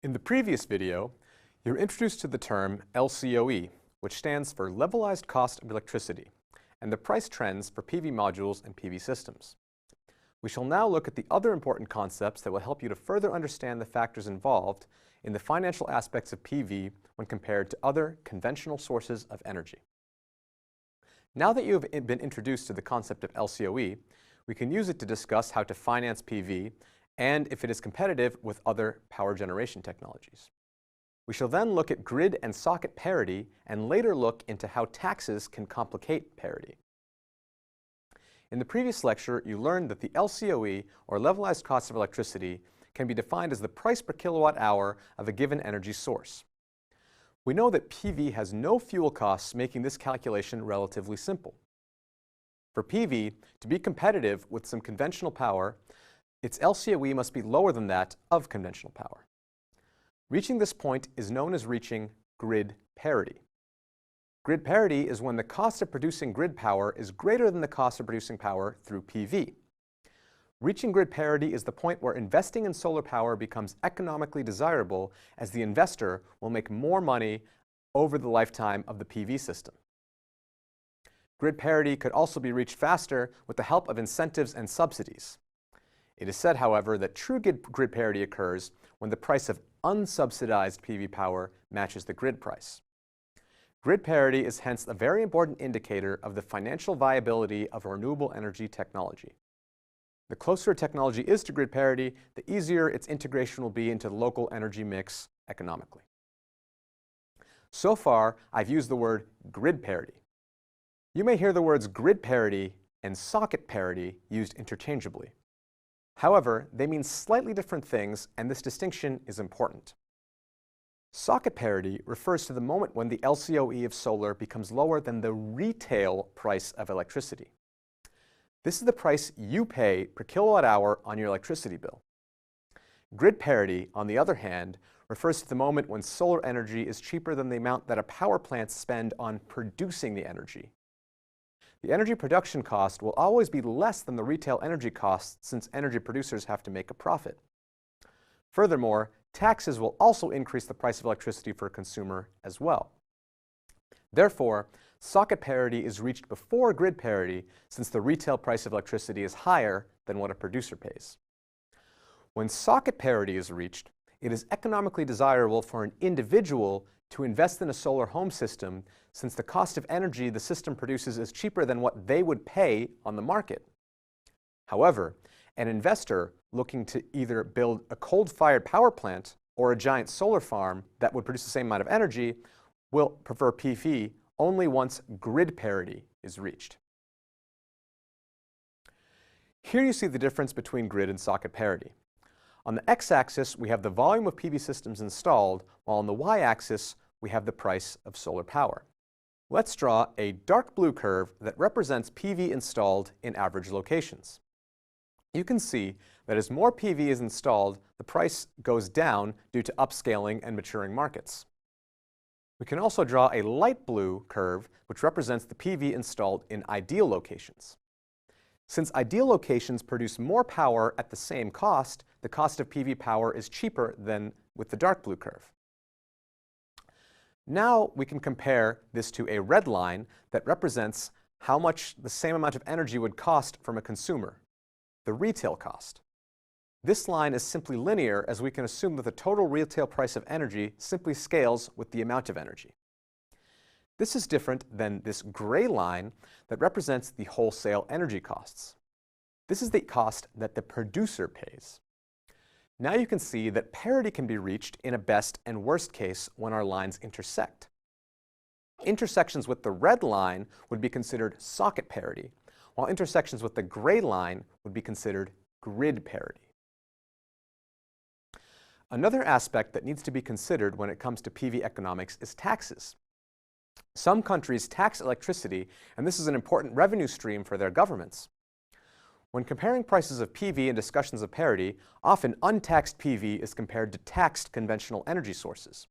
In the previous video, you're introduced to the term LCOE, which stands for Levelized Cost of Electricity, and the price trends for PV modules and PV systems. We shall now look at the other important concepts that will help you to further understand the factors involved in the financial aspects of PV when compared to other conventional sources of energy. Now that you have been introduced to the concept of LCOE, we can use it to discuss how to finance PV and if it is competitive with other power generation technologies. We shall then look at grid and socket parity and later look into how taxes can complicate parity. In the previous lecture, you learned that the LCOE, or levelized cost of electricity, can be defined as the price per kilowatt hour of a given energy source. We know that PV has no fuel costs, making this calculation relatively simple. For PV to be competitive with some conventional power, its LCOE must be lower than that of conventional power. Reaching this point is known as reaching grid parity. Grid parity is when the cost of producing grid power is greater than the cost of producing power through PV. Reaching grid parity is the point where investing in solar power becomes economically desirable, as the investor will make more money over the lifetime of the PV system. Grid parity could also be reached faster with the help of incentives and subsidies. It is said, however, that true grid parity occurs when the price of unsubsidized PV power matches the grid price. Grid parity is hence a very important indicator of the financial viability of renewable energy technology. The closer a technology is to grid parity, the easier its integration will be into the local energy mix economically. So far, I've used the word grid parity. You may hear the words grid parity and socket parity used interchangeably. However, they mean slightly different things, and this distinction is important. Socket parity refers to the moment when the LCOE of solar becomes lower than the retail price of electricity. This is the price you pay per kilowatt hour on your electricity bill. Grid parity, on the other hand, refers to the moment when solar energy is cheaper than the amount that a power plant spends on producing the energy. The energy production cost will always be less than the retail energy cost, since energy producers have to make a profit. Furthermore, taxes will also increase the price of electricity for a consumer as well. Therefore, socket parity is reached before grid parity, since the retail price of electricity is higher than what a producer pays. When socket parity is reached, it is economically desirable for an individual to invest in a solar home system, since the cost of energy the system produces is cheaper than what they would pay on the market. However, an investor looking to either build a coal-fired power plant or a giant solar farm that would produce the same amount of energy will prefer PV only once grid parity is reached. Here you see the difference between grid and socket parity. On the x-axis, we have the volume of PV systems installed, while on the y-axis, we have the price of solar power. Let's draw a dark blue curve that represents PV installed in average locations. You can see that as more PV is installed, the price goes down due to upscaling and maturing markets. We can also draw a light blue curve which represents the PV installed in ideal locations. Since ideal locations produce more power at the same cost, the cost of PV power is cheaper than with the dark blue curve. Now we can compare this to a red line that represents how much the same amount of energy would cost from a consumer, the retail cost. This line is simply linear, as we can assume that the total retail price of energy simply scales with the amount of energy. This is different than this gray line that represents the wholesale energy costs. This is the cost that the producer pays. Now you can see that parity can be reached in a best and worst case when our lines intersect. Intersections with the red line would be considered socket parity, while intersections with the gray line would be considered grid parity. Another aspect that needs to be considered when it comes to PV economics is taxes. Some countries tax electricity, and this is an important revenue stream for their governments. When comparing prices of PV in discussions of parity, often untaxed PV is compared to taxed conventional energy sources.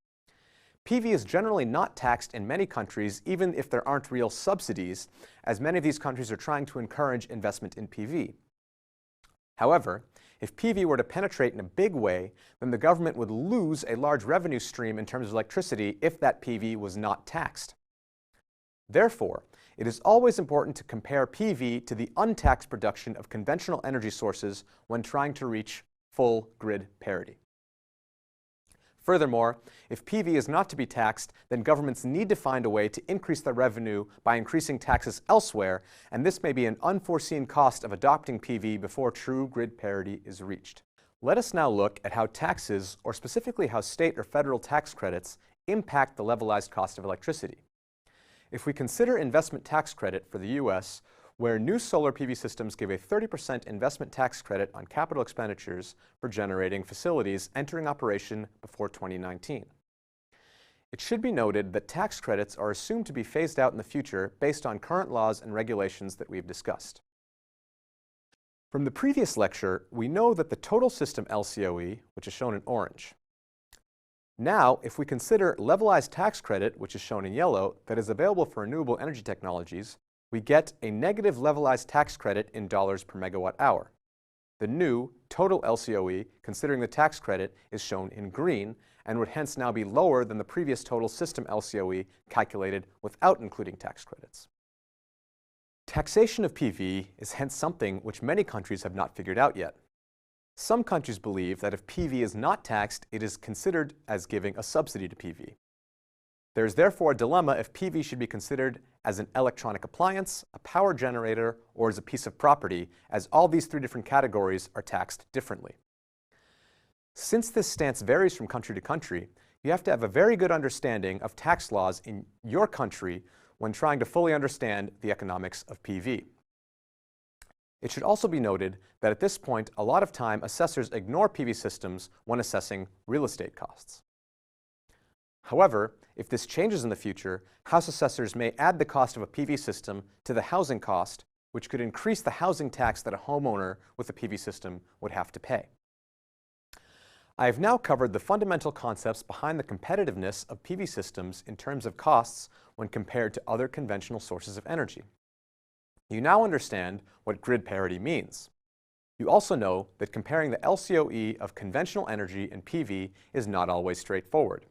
PV is generally not taxed in many countries, even if there aren't real subsidies, as many of these countries are trying to encourage investment in PV. However, if PV were to penetrate in a big way, then the government would lose a large revenue stream in terms of electricity if that PV was not taxed. Therefore, it is always important to compare PV to the untaxed production of conventional energy sources when trying to reach full grid parity. Furthermore, if PV is not to be taxed, then governments need to find a way to increase their revenue by increasing taxes elsewhere, and this may be an unforeseen cost of adopting PV before true grid parity is reached. Let us now look at how taxes, or specifically how state or federal tax credits, impact the levelized cost of electricity. If we consider investment tax credit for the U.S., where new solar PV systems give a 30% investment tax credit on capital expenditures for generating facilities entering operation before 2019. It should be noted that tax credits are assumed to be phased out in the future based on current laws and regulations that we've discussed. From the previous lecture, we know that the total system LCOE, which is shown in orange. Now, if we consider levelized tax credit, which is shown in yellow, that is available for renewable energy technologies, we get a negative levelized tax credit in dollars per megawatt hour. The new total LCOE, considering the tax credit, is shown in green and would hence now be lower than the previous total system LCOE calculated without including tax credits. Taxation of PV is hence something which many countries have not figured out yet. Some countries believe that if PV is not taxed, it is considered as giving a subsidy to PV. There is therefore a dilemma if PV should be considered as an electronic appliance, a power generator, or as a piece of property, as all these three different categories are taxed differently. Since this stance varies from country to country, you have to have a very good understanding of tax laws in your country when trying to fully understand the economics of PV. It should also be noted that at this point, a lot of time assessors ignore PV systems when assessing real estate costs. However, if this changes in the future, house assessors may add the cost of a PV system to the housing cost, which could increase the housing tax that a homeowner with a PV system would have to pay. I have now covered the fundamental concepts behind the competitiveness of PV systems in terms of costs when compared to other conventional sources of energy. You now understand what grid parity means. You also know that comparing the LCOE of conventional energy and PV is not always straightforward.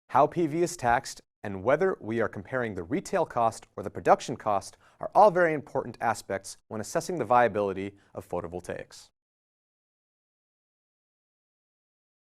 How PV is taxed and whether we are comparing the retail cost or the production cost are all very important aspects when assessing the viability of photovoltaics.